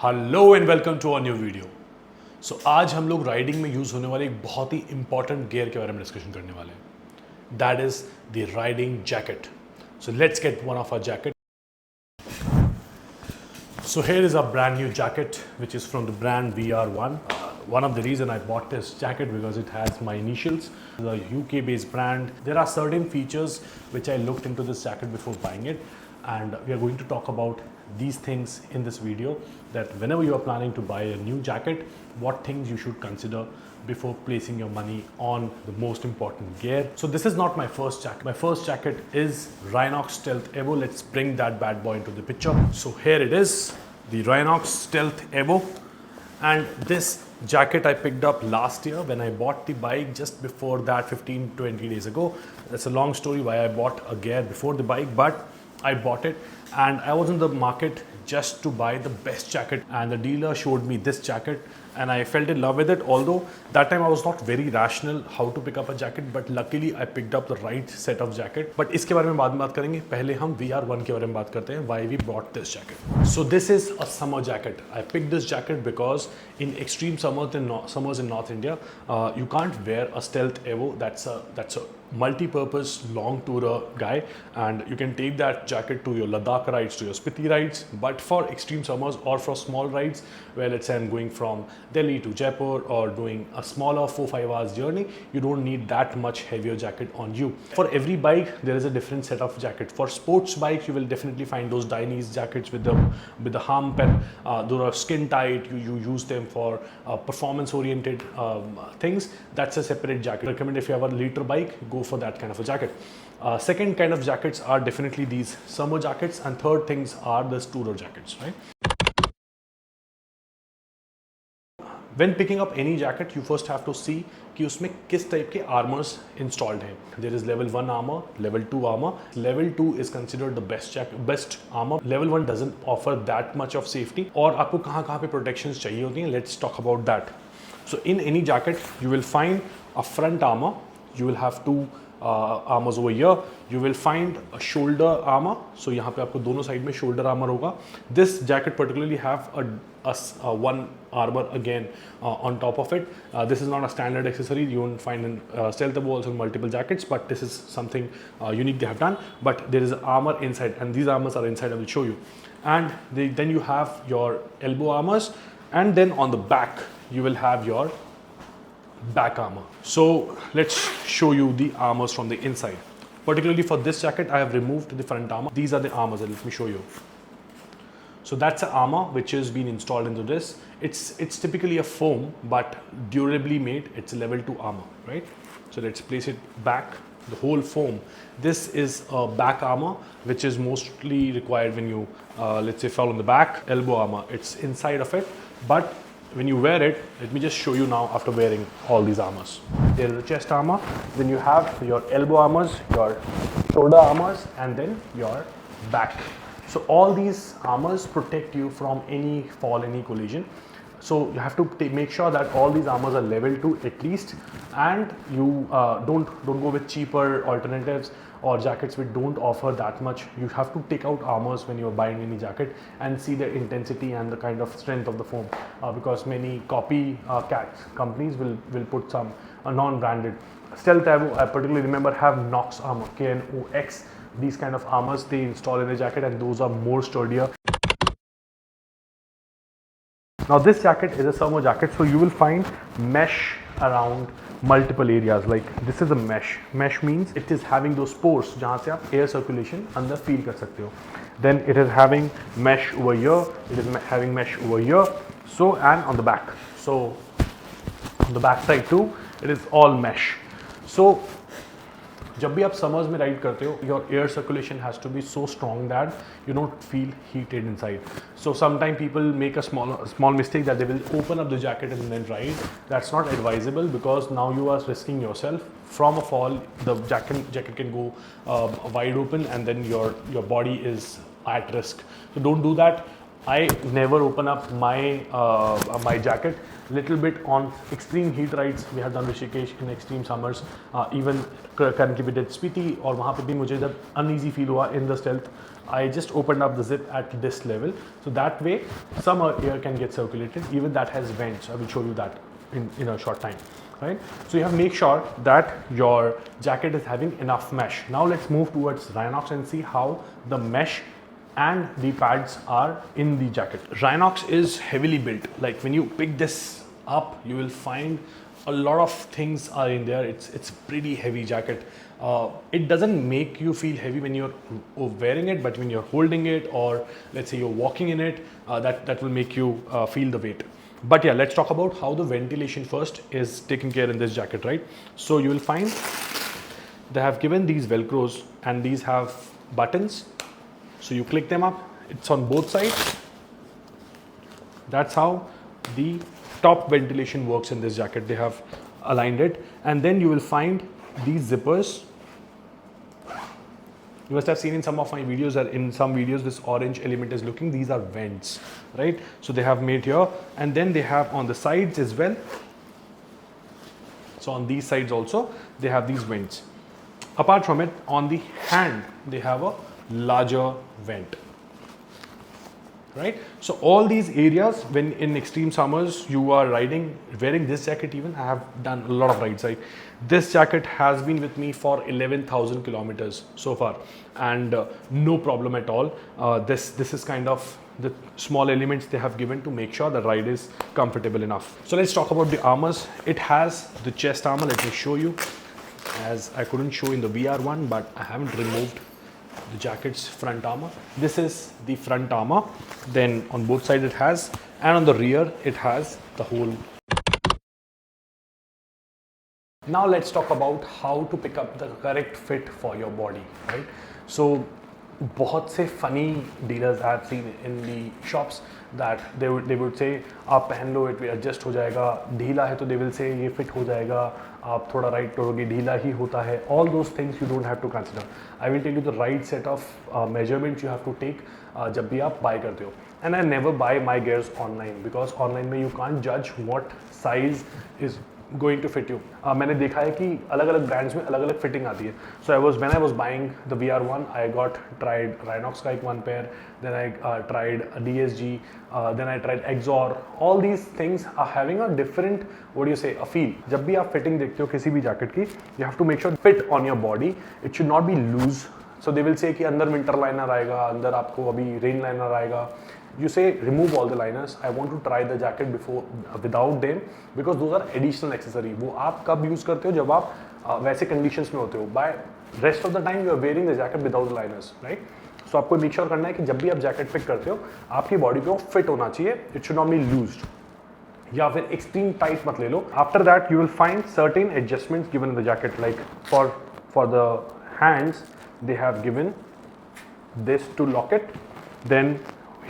Hello and welcome to a new video. So आज हम लोग राइडिंग में यूज़ होने वाले एक बहुत ही इंपॉर्टेंट गियर के बारे में डिस्कशन करने वाले हैं। That is the riding jacket. So let's get one of our jacket. So here is a brand new jacket which is from the brand VR1. One of the reason I bought this jacket because it has my initials. The UK based brand. There are certain features which I looked into this jacket before buying it, and we are going to talk about these things in this video, that whenever you are planning to buy a new jacket, what things you should consider before placing your money on the most important gear. So this is not my first jacket. My first jacket is Rynox Stealth Evo. Let's bring that bad boy into the picture. So here it is, the Rynox Stealth Evo. And this jacket I picked up last year when I bought the bike. Just before that, 15-20 days ago. That's a long story why I bought a gear before the bike, but I bought it and I was in the market just to buy the best jacket, and the dealer showed me this jacket and I felt in love with it. Although that time I was not very rational how to pick up a jacket, but luckily I picked up the right set of jacket. But इसके बारे में बाद में बात करेंगे, पहले हम VR1 के बारे में बात करते हैं, why we bought this jacket. So this is a summer jacket. I picked this jacket because in extreme summers in North India, you can't wear a Stealth Evo. That's a multi-purpose long tourer guy, and you can take that jacket to your Ladakh rides, to your Spiti rides. But for extreme summers or for small rides where let's say I'm going from Delhi to Jaipur or doing a smaller 4-5 hours journey, you don't need that much heavier jacket on you. For every bike there is a different set of jacket. For sports bikes you will definitely find those Dainese jackets with the hump, and those are skin tight. You use them for performance oriented things. That's a separate jacket. I recommend if you have a liter bike, go for that kind of a jacket. Second kind of jackets are definitely these summer jackets, and third things are the tourer jackets, right? When picking up any jacket, you first have to see कि उसमें किस type के armours installed हैं. There is level 1 armor, level 2 armor. Level 2 is considered the best armor. Level 1 doesn't offer that much of safety. और आपको कहाँ पे protections चाहिए होती हैं, let's talk about that. So in any jacket, you will find a front armor. You will have two armors over here. You will find a shoulder armor. So यहाँ पे आपको दोनों साइड में shoulder armor होगा. This jacket particularly have a one armor again on top of it. This is not a standard accessory. You won't find in Stealth Evo also multiple jackets, but this is something unique they have done. But there is armor inside, and these armors are inside. I will show you. And then you have your elbow armors, and then on the back you will have your back armor. So let's show you the armors from the inside. Particularly for this jacket, I have removed the front armor. These are the armors. Let me show you. So that's an armor which has been installed into this. It's typically a foam, but durably made. It's a level 2 armor, right? So let's place it back. The whole foam. This is a back armor, which is mostly required when you, let's say, fall on the back. Elbow armor. It's inside of it, but when you wear it, let me just show you now after wearing all these armors. There is a chest armor, then you have your elbow armors, your shoulder armors, and then your back. So all these armors protect you from any fall, any collision. So you have to make sure that all these armors are level 2 at least, and you don't go with cheaper alternatives or jackets which don't offer that much. You have to take out armors when you are buying any jacket and see the intensity and the kind of strength of the foam, because many copycat companies will put some non-branded. Stealth Evo, I particularly remember, have Knox armor, KNOX. These kind of armors they install in the jacket, and those are more sturdier. Now this jacket is a summer jacket, so you will find mesh around multiple areas. Like this is a mesh. Mesh means it is having those pores जहाँ से आप air circulation अंदर feel कर सकते हो. Then it is having mesh over here. It is having mesh over here. So and on the back. So on the back side too, it is all mesh. So जब भी आप summers में ride करते हो, your air circulation has to be so strong that you don't feel heated inside. So sometime people make a small mistake that they will open up the jacket and then ride. That's not advisable, because now you are risking yourself from a fall. The jacket can go wide open, and then your body is at risk. So don't do that. I never open up my jacket. Little bit on extreme heat rides. We have done Rishikesh in extreme summers. Even currently we did Spiti, और वहाँ पे भी मुझे जब uneasy feel हुआ in the Stealth, I just opened up the zip at this level, so that way some air can get circulated. Even that has vents. I will show you that in a short time, right? So you have to make sure that your jacket is having enough mesh. Now let's move towards Rynox and see how the mesh and the pads are in the jacket. Rynox is heavily built. Like when you pick this up, you will find a lot of things are in there. It's pretty heavy jacket. It doesn't make you feel heavy when you're wearing it, but when you're holding it, or let's say you're walking in it, that will make you feel the weight. But yeah, let's talk about how the ventilation first is taken care in this jacket, right? So you will find they have given these velcros, and these have buttons. So you click them up, it's on both sides. That's how the top ventilation works in this jacket. They have aligned it, and then you will find these zippers. You must have seen in some of my videos that in some videos this orange element is looking, these are vents, right? So they have made here, and then they have on the sides as well. So on these sides also they have these vents. Apart from it, on the hand they have a larger vent, right? So all these areas, when in extreme summers you are riding wearing this jacket, even I have done a lot of rides, right? This jacket has been with me for 11,000 kilometers so far, and no problem at all. This is kind of the small elements they have given to make sure the ride is comfortable enough. So let's talk about the armors. It has the chest armor. Let me show you, as I couldn't show in the VR one, but I haven't removed the jacket's front armor. This is the front armor. Then on both sides it has, and on the rear it has the whole. Now let's talk about how to pick up the correct fit for your body, right? So बहुत से funny dealers I have seen in the shops that they would say आप पहन लो, it will adjust हो जाएगा, ढीला है तो they will say ये fit हो जाएगा, आप थोड़ा राइट करोगे ढीला ही होता है. All those things you don't have to consider. I will tell you the right set of measurements you have to take जब भी आप buy करते हो. And I never buy my gears online, because online में you can't judge what size is going to fit you. मैंने देखा है कि अलग अलग ब्रांड्स में अलग अलग फिटिंग आती है. So when I was buying the VR1, I tried Rynox का एक one pair, then I tried a DSG, then I tried Exor. All these things are having a different, what do you say, a feel. जब भी आप fitting देखते हो किसी भी jacket की, you have to make sure fit on your body. It should not be loose. So they will say कि अंदर विंटर लाइनर आएगा, अंदर आपको अभी रेन लाइनर आएगा. You say remove all the liners. I want to try the jacket before without them, because those are additional accessory. वो आप कब यूज करते हो, जब आप वैसे कंडीशंस में होते हो. By rest of the time you are wearing the jacket without the liners, right? So आपको मेक श्योर करना है कि जब भी आप जैकेट पिक करते हो आपकी बॉडी पे वो फिट होना चाहिए. It should not be loosed. या फिर एक्सट्रीम टाइट मत ले लो. After that you will find certain adjustments given in the jacket, like for the hands they have given this to lock it. Then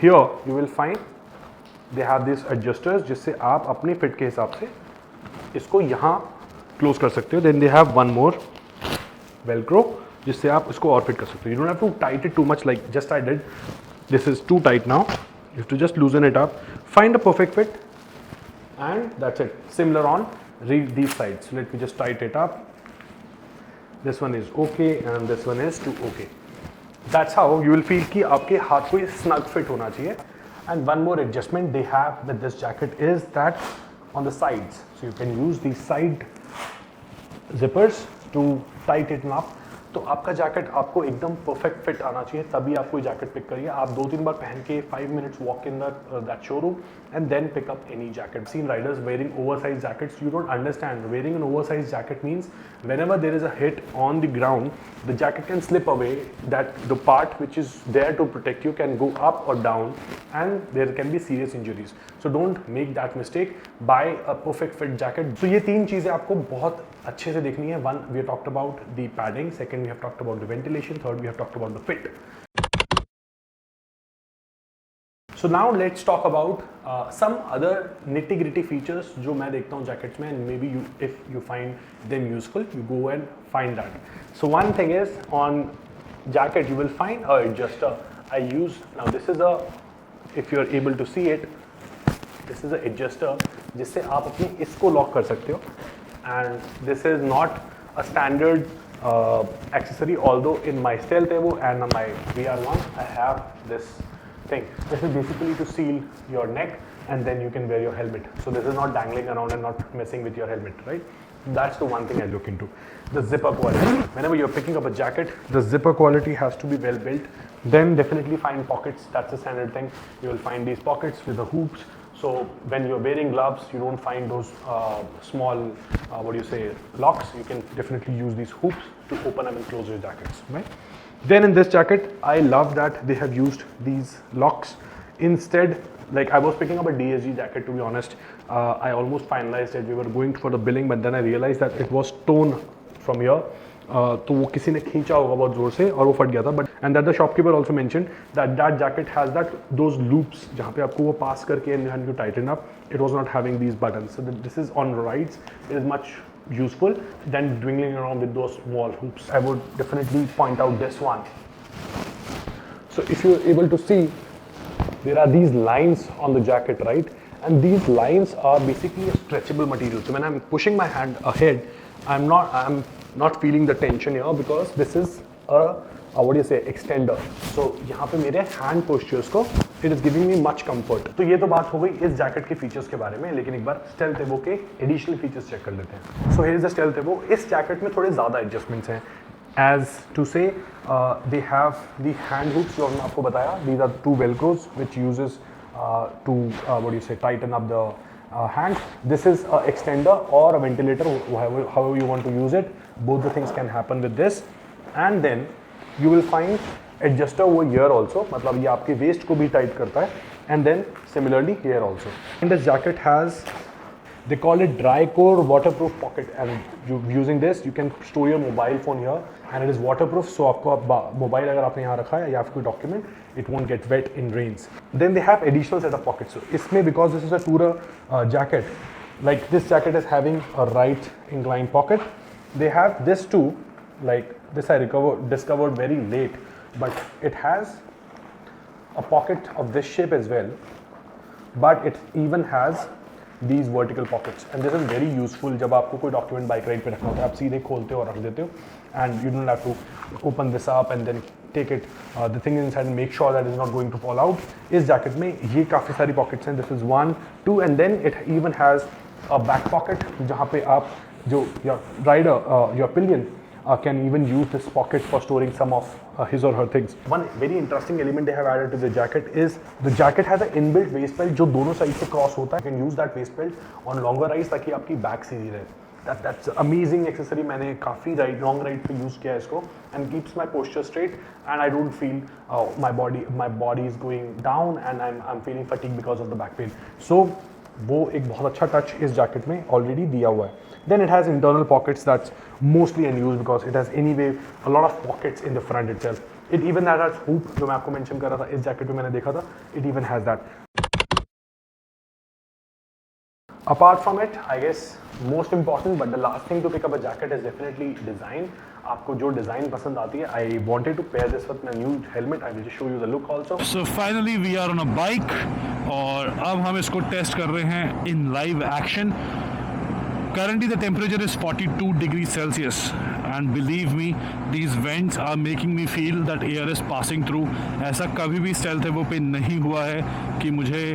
here you will find they have these adjusters, जिससे आप अपनी fit के हिसाब से इसको यहाँ close कर सकते हो. Then they have one more velcro, जिससे आप इसको और फिट कर सकते हो. You don't have to tight it too much like just I did. This is too tight now. You have to just loosen it up, find a perfect fit, and that's it. Similar on these sides. So let me just tighten it up. This one is okay and this one is too okay. That's how you will feel कि आपके हाथ को ये snug fit होना चाहिए. And one more adjustment they have with this jacket is that on the sides, so you can use these side zippers to tighten it up. तो आपका jacket आपको एकदम परफेक्ट फिट आना चाहिए, तभी आप कोई जैकेट पिक करिए. आप 2-3 बार पहन के 5 minutes walk in that showroom and then pick up any jacket. I've seen riders wearing oversized jackets. You don't understand. Wearing an oversized jacket means whenever there is a hit on the ground, the jacket can slip away. That the part which is there to protect you can go up or down, and there can be serious injuries. So don't make that mistake. Buy a perfect fit jacket. So ये 3 चीज़ें आपको बहुत अच्छे से देखनी है. One, we have talked about the padding. Second, we have talked about the ventilation. Third, we have talked about the fit. So now let's talk about some other nitty-gritty features जो मैं देखता हूँ jackets में, and maybe if you find them useful, you go and find that. So one thing is on jacket you will find a adjuster. I use now this is a, if you are able to see it, this is a adjuster जिससे आप अपनी इसको lock कर सकते हो. And this is not a standard accessory, although in my Stealth Evo and on my VR1 I have this thing. This is basically to seal your neck and then you can wear your helmet. So this is not dangling around and not messing with your helmet, right? That's the one thing I look into. The zipper quality. Whenever you're picking up a jacket, the zipper quality has to be well built. Then definitely find pockets. That's a standard thing. You will find these pockets with the hoops. So when you're wearing gloves, you don't find those small, locks. You can definitely use these hoops to open and close your jackets, right? Then in this jacket, I love that they have used these locks. Instead, like I was picking up a DSG jacket, to be honest. I almost finalized it. We were going for the billing, but then I realized that it was torn from here. तो वो किसी ने खींचा होगा बहुत जोर से और वो फट गया था. But and that the shopkeeper also mentioned that that jacket has those loops जहाँ पे आपको वो pass करके and you tighten up. It was not having these buttons. So this is on rides. It is much useful than dwindling around with those small hoops. I would definitely point out this one. So if you're able to see, there are these lines on the jacket, right? And these lines are basically a stretchable material. So when I'm pushing my hand ahead, I'm not feeling the tension here because this is a extender. So यहाँ पे मेरे hand postures को it is giving me much comfort. तो ये तो बात हो गई इस जैकेट के फीचर्स के बारे में, लेकिन एक बार Stealth Evo के एडिशनल फीचर्स चेक कर लेते हैं. So here is the Stealth Evo. इस जैकेट में थोड़े ज़्यादा एडजस्टमेंट्स हैं. As to say, they have the hand hooks जो हमने आपको बताया. These are two velcros which uses to tighten up the hand. This is an extender or a ventilator, however you want to use it. Both the things can happen with this. And then you will find adjuster over here also. मतलब ये आपके waist को भी tight करता है. And then similarly here also. And this jacket has, they call it dry core waterproof pocket, and using this you can store your mobile phone here and it is waterproof. So आपको mobile अगर आपने यहाँ रखा है या कोई document, it won't get wet in rains. Then they have additional set of pockets. So इसमें because this is a tourer jacket, like this jacket is having a right inclined pocket. They have this too, like this I discovered very late, but it has a pocket of this shape as well, but it even has these vertical pockets, and this is very useful जब आपको कोई document bike ride पे रखना होता है. आप सीधे खोलते हो और रख देते हो, and you don't have to open this up and then take it the thing inside and make sure that it is not going to fall out. इस jacket में ये काफ़ी सारी pockets हैं. This is 1, 2, and then it even has a back pocket जहाँ पे आप जो your rider your pillion can even use this pocket for storing some of his or her things. One very interesting element they have added to the jacket is the jacket has an inbuilt waist belt जो दोनों side से cross होता है. You can use that waist belt on longer rides ताकि आपकी back सीधी रहे. That's amazing accessory. मैंने काफ़ी long ride पे use किया है इसको, and keeps my posture straight and I don't feel my body is going down and I'm feeling fatigue because of the back pain. So वो एक बहुत अच्छा टच इस जैकेट में ऑलरेडी दिया हुआ है. Then it has internal pockets that's mostly unused because it has anyway a lot of pockets in the front itself. It even has hoop जो मैं आपको mention कर रहा था इस जैकेट में मैंने देखा था. It even has that. Apart from it, I guess most important but the last thing to pick up a jacket is definitely design. आपको जो डिजाइन पसंद आती है. I wanted to pair this with my new helmet. I will just show you the look also. So finally we are on a bike और अब हम इसको test कर रहे हैं in live action. Currently the temperature is 42 degrees Celsius and believe me, these vents are making me feel that air is passing through. ऐसा कभी भी Stealth Evo पे नहीं हुआ है कि मुझे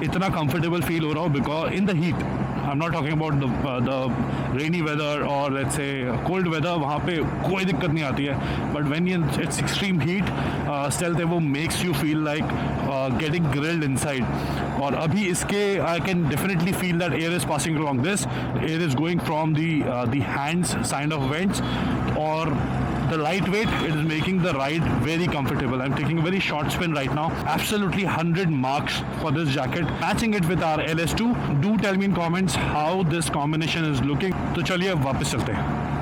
इतना comfortable feel हो रहा हो because in the heat. I'm not talking about the rainy weather or let's say cold weather. वहाँ पे कोई दिक्कत नहीं आती है. But when it's extreme heat, Stealth Evo makes you feel like getting grilled inside. और अभी इसके I can definitely feel that air is passing along this. Air is going from the hands side of vents, or the lightweight, it is making the ride very comfortable. I'm taking a very short spin right now. Absolutely 100 marks for this jacket. Matching it with our LS2. Do tell me in comments how this combination is looking. तो चलिए अब वापस चलते हैं.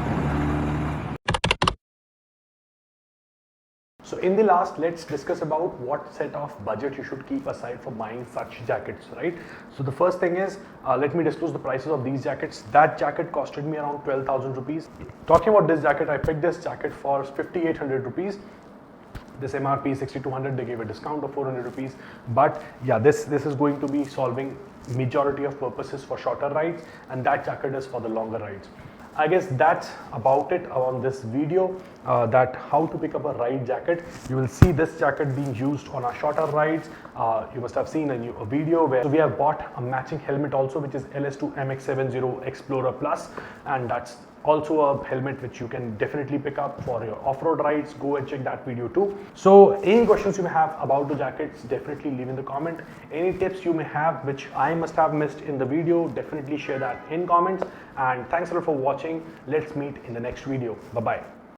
So in the last, let's discuss about what set of budget you should keep aside for buying such jackets, right? So the first thing is, let me disclose the prices of these jackets. That jacket costed me around 12,000 rupees. Talking about this jacket, I picked this jacket for 5,800 rupees. This MRP is 6,200. They gave a discount of 400 rupees. But yeah, this is going to be solving majority of purposes for shorter rides, and that jacket is for the longer rides. I guess that's about it on this video, that how to pick up a ride jacket. You will see this jacket being used on our shorter rides. You must have seen a video where we have bought a matching helmet also, which is LS2 MX70 Explorer Plus, and that's also a helmet which you can definitely pick up for your off-road rides. Go and check that video too. So any questions you may have about the jackets, definitely leave in the comment. Any tips you may have which I must have missed in the video, definitely share that in comments. And thanks a lot for watching. Let's meet in the next video. Bye bye.